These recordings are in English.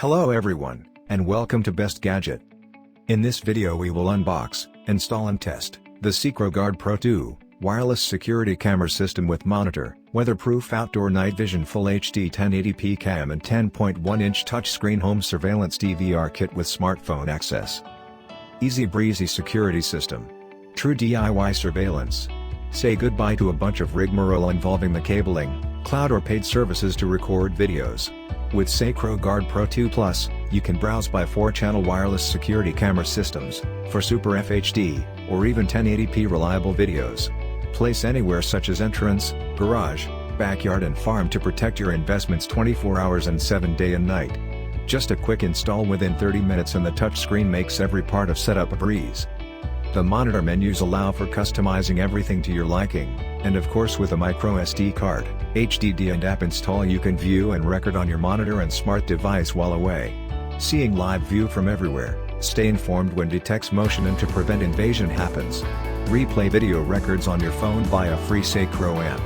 Hello everyone, and welcome to Best Gadget. In this video we will unbox, install and test, the seQuro Guardpro 2, wireless security camera system with monitor, weatherproof outdoor night vision full HD 1080p cam and 10.1-inch touchscreen home surveillance DVR kit with smartphone access. Easy breezy security system. True DIY surveillance. Say goodbye to a bunch of rigmarole involving the cabling, cloud or paid services to record videos. With seQuro Guardpro 2 Plus, you can browse by 4-channel wireless security camera systems, for Super FHD, or even 1080p reliable videos. Place anywhere such as entrance, garage, backyard and farm to protect your investments 24 hours and 7 day and night. Just a quick install within 30 minutes and the touchscreen makes every part of setup a breeze. The monitor menus allow for customizing everything to your liking, and of course with a micro SD card, HDD and app install you can view and record on your monitor and smart device while away. Seeing live view from everywhere, stay informed when detects motion and to prevent invasion happens. Replay video records on your phone via free seQuro app.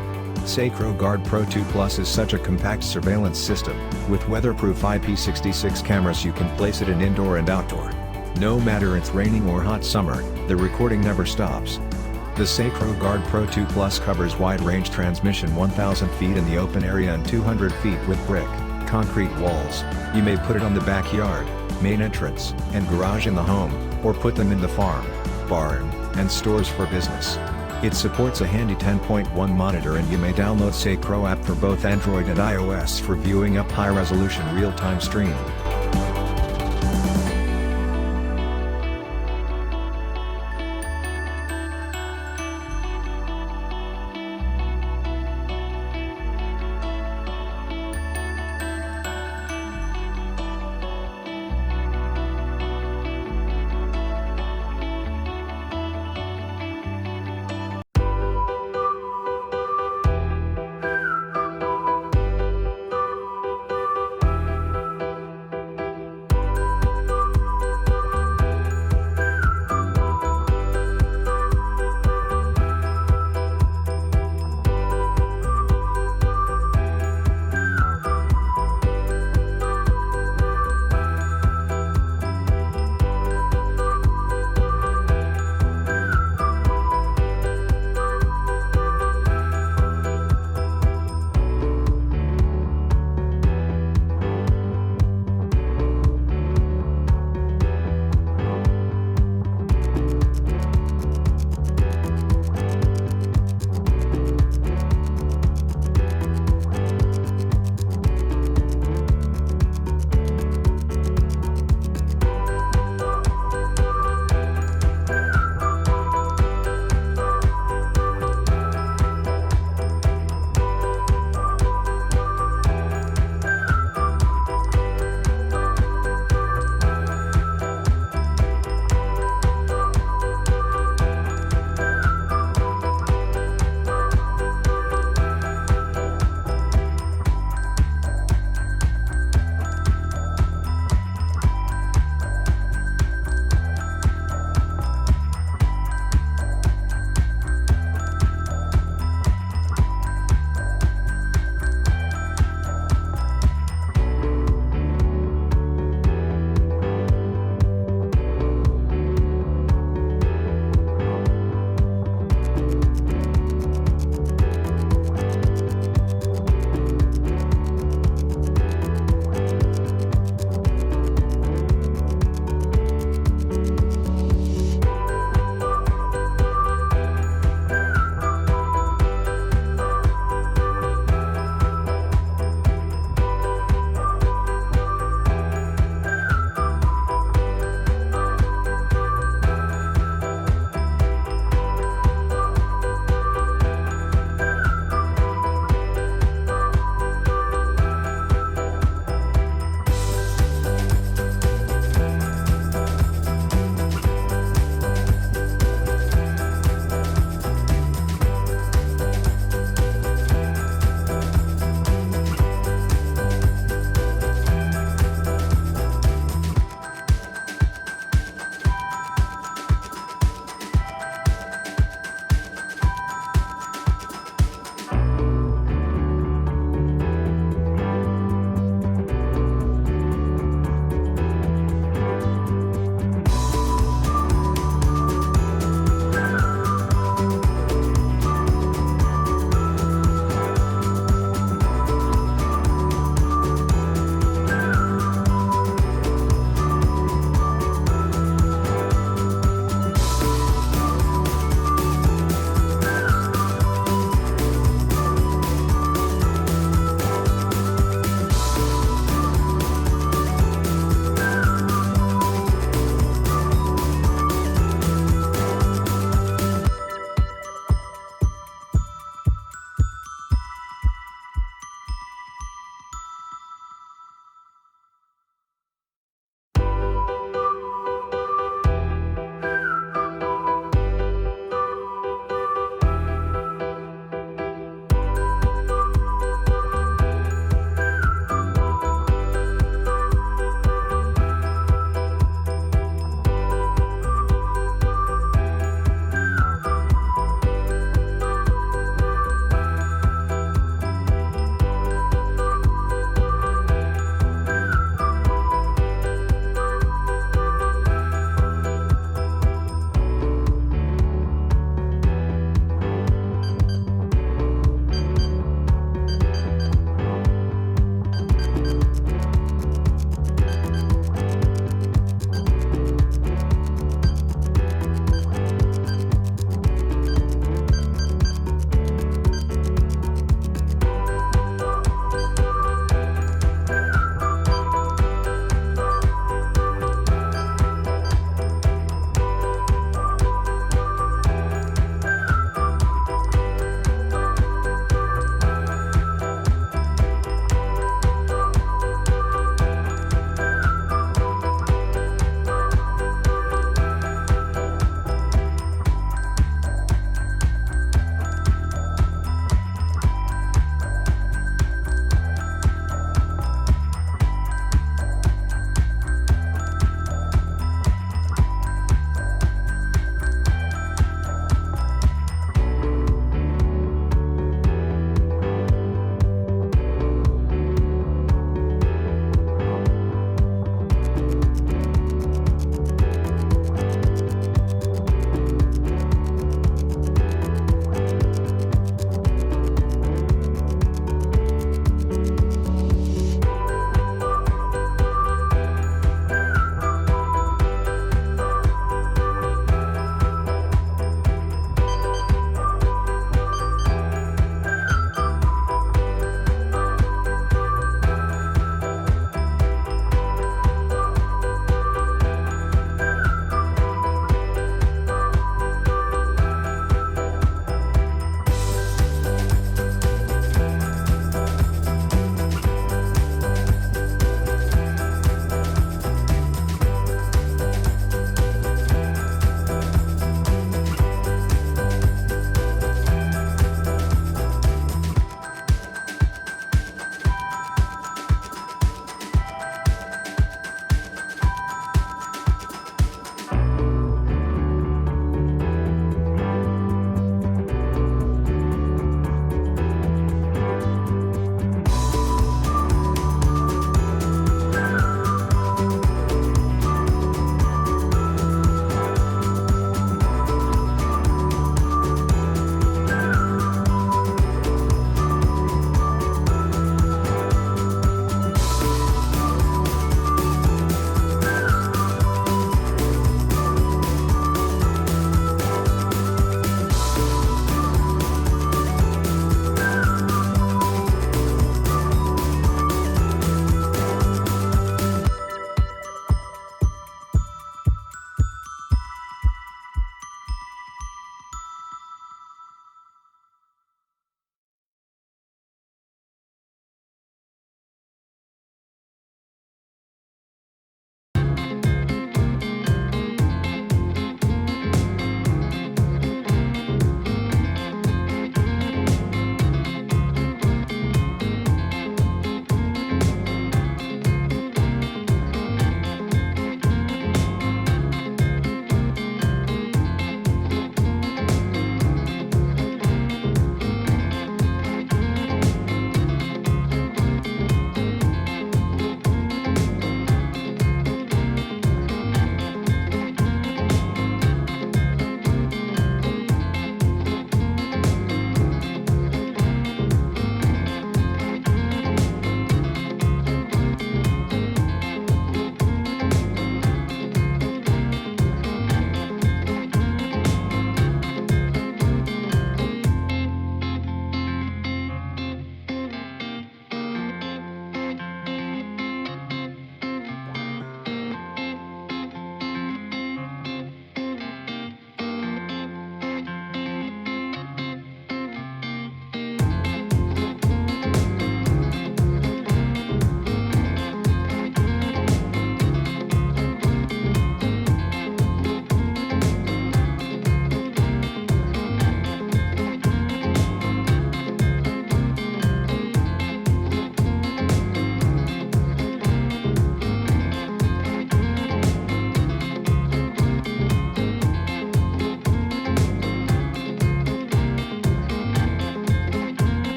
seQuro Guardpro 2 Plus is such a compact surveillance system, with weatherproof IP66 cameras you can place it in indoor and outdoor. No matter it's raining or hot summer, the recording never stops. The seQuro Guardpro 2 Plus covers wide-range transmission 1,000 feet in the open area and 200 feet with brick, concrete walls. You may put it on the backyard, main entrance, and garage in the home, or put them in the farm, barn, and stores for business. It supports a handy 10.1 monitor and you may download seQuro app for both Android and iOS for viewing up high-resolution real-time stream.